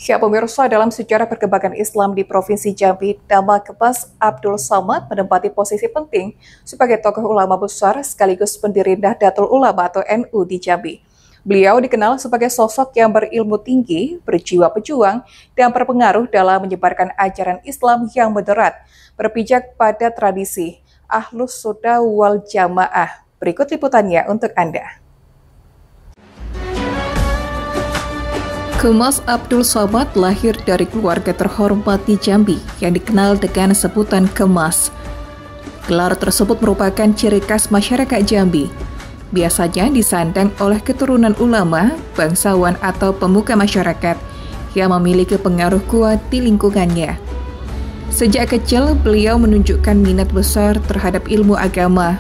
Ya, pemirsa, dalam sejarah perkembangan Islam di Provinsi Jambi, nama Kemas Abdul Somad menempati posisi penting sebagai tokoh ulama besar sekaligus pendiri Nahdlatul Ulama atau NU di Jambi. Beliau dikenal sebagai sosok yang berilmu tinggi, berjiwa pejuang, dan berpengaruh dalam menyebarkan ajaran Islam yang moderat, berpijak pada tradisi Ahlus Sunnah wal Jamaah. Berikut liputannya untuk Anda. Kemas Abdul Somad lahir dari keluarga terhormat di Jambi yang dikenal dengan sebutan Kemas. Gelar tersebut merupakan ciri khas masyarakat Jambi. Biasanya disandang oleh keturunan ulama, bangsawan atau pemuka masyarakat yang memiliki pengaruh kuat di lingkungannya. Sejak kecil, beliau menunjukkan minat besar terhadap ilmu agama.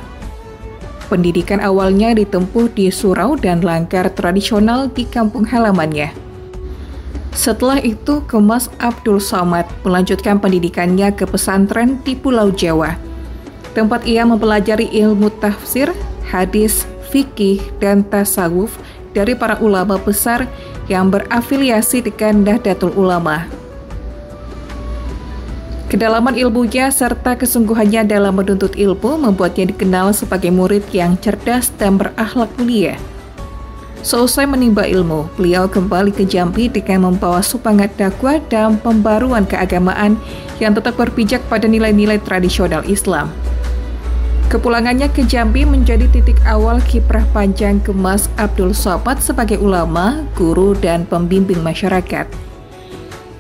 Pendidikan awalnya ditempuh di surau dan langgar tradisional di kampung halamannya. Setelah itu, Kemas Abdul Somad melanjutkan pendidikannya ke pesantren di Pulau Jawa, tempat ia mempelajari ilmu tafsir, hadis, fikih, dan tasawuf dari para ulama besar yang berafiliasi dengan Nahdlatul Ulama. Kedalaman ilmunya serta kesungguhannya dalam menuntut ilmu membuatnya dikenal sebagai murid yang cerdas dan berakhlak mulia. Seusai menimba ilmu, beliau kembali ke Jambi dengan membawa semangat dakwah dan pembaruan keagamaan yang tetap berpijak pada nilai-nilai tradisional Islam. Kepulangannya ke Jambi menjadi titik awal kiprah panjang Kemas Abdul Somad sebagai ulama, guru, dan pembimbing masyarakat.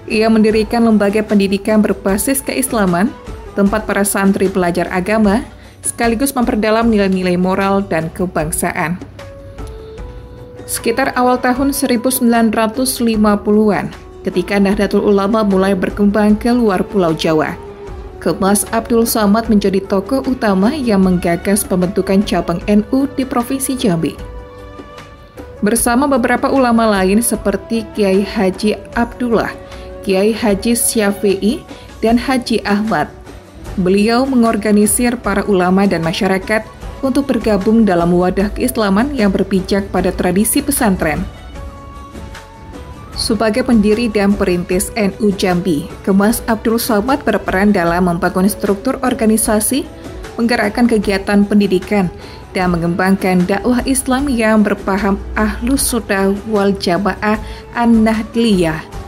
Ia mendirikan lembaga pendidikan berbasis keislaman, tempat para santri belajar agama, sekaligus memperdalam nilai-nilai moral dan kebangsaan. Sekitar awal tahun 1950-an, ketika Nahdlatul Ulama mulai berkembang ke luar Pulau Jawa, Kemas Abdul Somad menjadi tokoh utama yang menggagas pembentukan cabang NU di Provinsi Jambi. Bersama beberapa ulama lain seperti Kiai Haji Abdullah, Kiai Haji Syafi'i, dan Haji Ahmad, beliau mengorganisir para ulama dan masyarakat untuk bergabung dalam wadah keislaman yang berpijak pada tradisi pesantren. Sebagai pendiri dan perintis NU Jambi, Kemas Abdul Somad berperan dalam membangun struktur organisasi, menggerakkan kegiatan pendidikan, dan mengembangkan dakwah Islam yang berpaham Ahlus Sunnah wal Jamaah An-Nahdliyah.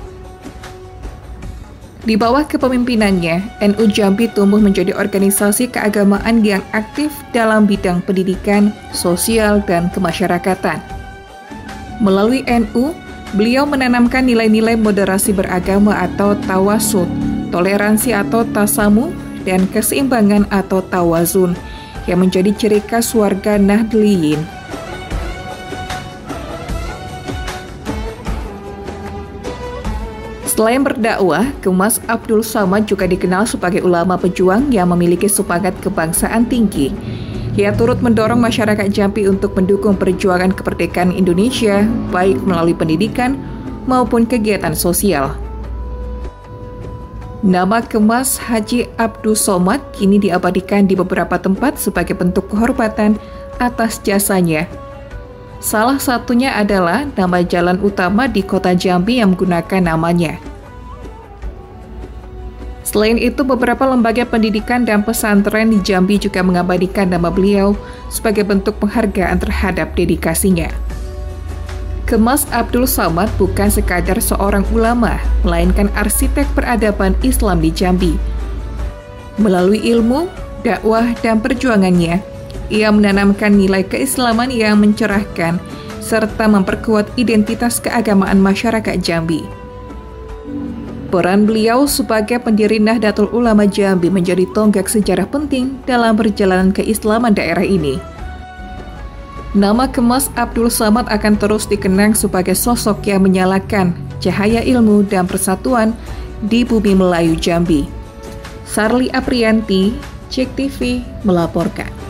Di bawah kepemimpinannya, NU Jambi tumbuh menjadi organisasi keagamaan yang aktif dalam bidang pendidikan, sosial, dan kemasyarakatan. Melalui NU, beliau menanamkan nilai-nilai moderasi beragama atau tawasud, toleransi atau tasamu, dan keseimbangan atau tawazun, yang menjadi ciri khas warga Nahdliyin. Selain berdakwah, Kemas Abdul Somad juga dikenal sebagai ulama pejuang yang memiliki semangat kebangsaan tinggi. Ia turut mendorong masyarakat Jambi untuk mendukung perjuangan kemerdekaan Indonesia, baik melalui pendidikan maupun kegiatan sosial. Nama Kemas Haji Abdul Somad kini diabadikan di beberapa tempat sebagai bentuk kehormatan atas jasanya. Salah satunya adalah nama jalan utama di kota Jambi yang menggunakan namanya. Selain itu, beberapa lembaga pendidikan dan pesantren di Jambi juga mengabadikan nama beliau sebagai bentuk penghargaan terhadap dedikasinya. Kemas Abdul Somad bukan sekadar seorang ulama, melainkan arsitek peradaban Islam di Jambi. Melalui ilmu, dakwah, dan perjuangannya, ia menanamkan nilai keislaman yang mencerahkan serta memperkuat identitas keagamaan masyarakat Jambi. Peran beliau sebagai pendiri Nahdlatul Ulama Jambi menjadi tonggak sejarah penting dalam perjalanan keislaman daerah ini. Nama Kemas Abdul Somad akan terus dikenang sebagai sosok yang menyalakan cahaya ilmu dan persatuan di bumi Melayu Jambi. Sarli Aprianti, JEK TV melaporkan.